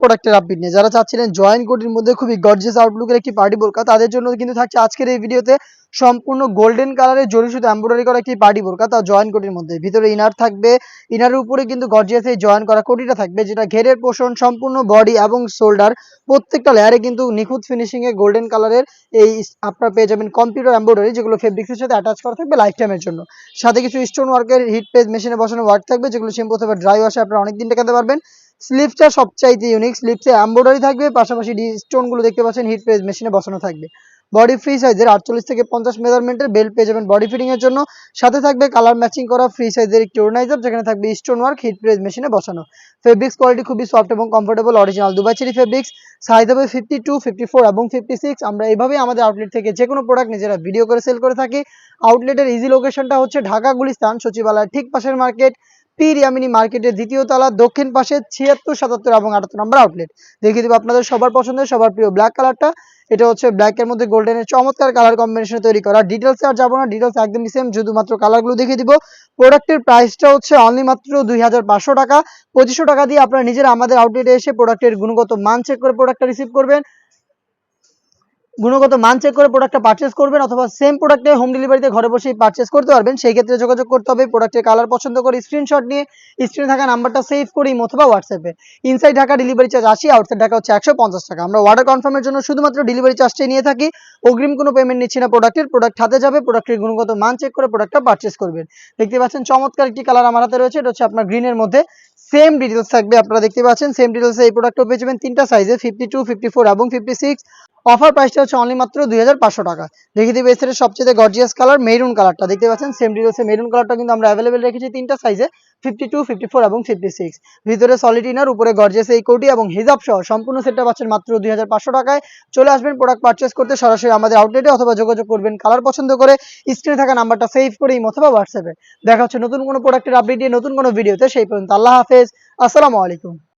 প্রোডাক্টের আপডেট নিয়ে। যারা চাচ্ছিলেন জয়েন্ট কোটির মধ্যে খুবই গর্জিয়াস আউটলুকের একটি পার্টি বোরকা, তাদের জন্য কিন্তু থাকছে আজকের এই ভিডিওতে সম্পূর্ণ গোল্ডেন কালারের জরি সুতো এমব্রয়ডারি করা একটি পার্টি বোরকা, তাও জয়েন্ট কোটির মধ্যে। ভিতরে ইনার থাকবে, ইনারের উপরে কিন্তু গর্জিয়াস এই জয়েন করা কোটিটা থাকবে, যেটা ঘেরের পোর্শন সম্পূর্ণ বডি এবং শোল্ডার প্রত্যেকটা লেয়ারে কিন্তু নিখুঁত ফিনিশিং এ গোল্ডেন কালারের এই আপনারা পেয়ে যাবেন কম্পিউটার এমব্রয়ডারি, যেগুলো ফেব্রিক্সের সাথে অ্যাটাচ করা থাকবে লাইফ টাইমের জন্য। সাথে কিছু স্টোন ওয়ার্কের হিট পেজ মেশিনে বসানো ওয়ার্ক থাকবে, যেগুলো শ্যাম্পু অথবা ড্রাই ওয়াশে আপনারা অনেকদিন টেকাতে পারবেন। স্লিপসটা সবচাইতে ইউনিক, স্লিপসে এমব্রয়ডারি থাকবে, পাশাপাশি স্টোন গুলো দেখতে পাচ্ছেন হিট পেজ মেশিনে বসানো থাকবে। বডি ফ্রি সাইজের 48 থেকে 50 মেজারমেন্টের বেল্ট পেয়ে যাবেন বডি ফিটিং এর জন্য। সাথে থাকবে কালার ম্যাচিং করা ফ্রি সাইজের একটি অর্গানাইজার, যেখানে থাকবে স্টোন ওয়ার্ক হিট প্রেস মেশিনে বসানো। ফেব্রিক্স কোয়ালিটি খুবই সফট এবং comfortable, original Dubai cherry fabrics. Size হবে 52, 54 এবং 56। আমরা এইভাবেই আমাদের আউটলেট থেকে যে কোনো প্রোডাক্ট নিজেরা ভিডিও করে সেল করে থাকি। আউটলেটের ইজি লোকেশনটা হচ্ছে ঢাকা গুলিস্তান সচিবালয়ের ঠিক পাশের মার্কেট, পীর ইয়ামিনী মার্কেটের দ্বিতীয় তলা, দক্ষিণ পাশে 76, 77 এবং 78 নম্বর আউটলেট। দেখিয়ে দিব আপনাদের সবার পছন্দের সবার প্রিয় ব্ল্যাক কালারটা। এটা হচ্ছে ব্ল্যাকের মধ্যে গোল্ডেনের চমৎকার কালার কম্বিনেশনে তৈরি করা। ডিটেলসে আর যাবো না, ডিটেলস একদমই সেম, শুধুমাত্র কালারগুলো দেখিয়ে দিব। প্রোডাক্টের প্রাইসটা হচ্ছে অনলি মাত্র 2500 টাকা। 2500 টাকা দিয়ে আপনারা নিজেরা আমাদের আউটলেটে এসে প্রোডাক্টের গুণগত মান চেক করে প্রোডাক্টটা রিসিভ করবেন, গুণগত মান চেক করে প্রোডাক্টটা পারচেস করবেন, অথবা সেম প্রোডাক্টে হোম ডেলিভারিতে ঘরে বসেই পারচেস করতে পারবেন। সেই ক্ষেত্রে যোগাযোগ করতে হবে প্রোডাক্টের কালার পছন্দ করে স্ক্রিনশট নিয়ে স্ক্রিনে থাকা নাম্বারটা সেভ করে ইমো অথবা হোয়াটসঅ্যাপে। Inside Dhaka delivery charge 80, outside Dhaka হচ্ছে 150 টাকা। আমরা অর্ডার কনফার্মের জন্য শুধুমাত্র ডেলিভারি চার্জটাই নিয়ে থাকি, অগ্রিম কোনো পেমেন্ট নিচ্ছি না। প্রোডাক্ট হাতে যাবে, প্রোডাক্টের গুণগত মান চেক করে প্রোডাক্টটা পারচেস করবেন। দেখতে পাচ্ছেন চমৎকার একটি কালার আমার হাতে রয়েছে, এটা হচ্ছে আপনার গ্রিনের মধ্যে। সেম ডিটেলস থাকবে, আপনারা দেখতে পাচ্ছেন সেম ডিটেলসে এই প্রোডাক্টও পেয়ে যাবেন তিনটা সাইজে, 52, 54 এবং 56। অফার প্রাইসটা হচ্ছে অনলি মাত্র 2500 টাকা। দেখিয়ে দিবে এর সবচেয়ে গর্জিয়াস কালার মেরুন কালারটা, দেখতে পাচ্ছেন সেম ডিটেলসে মেরুন কালারটা কিন্তু আমরা অ্যাভেলেবেল রেখেছি তিনটা সাইজে, 52, 54 এবং 56। ভিতরে সলিড ইনার, উপরে গর্জিয়াস এই কোটি এবং হিজাব সহ সম্পূর্ণ সেটটা পাচ্ছেন মাত্র 2500 টাকায়। চলে আসবেন প্রোডাক্ট পারচেস করতে সরাসরি আমাদের আউটলেটে, অথবা যোগাযোগ করবেন কালার পছন্দ করে স্ক্রিনে থাকা নাম্বারটা সেভ করে ইমো অথবা হোয়াটসঅ্যাপে। দেখা হচ্ছে নতুন কোনো প্রোডাক্টের আপডেট দিয়ে নতুন কোনো ভিডিওতে। সেই পর্যন্ত আল্লাহ হাফেজ, আসসালামু আলাইকুম।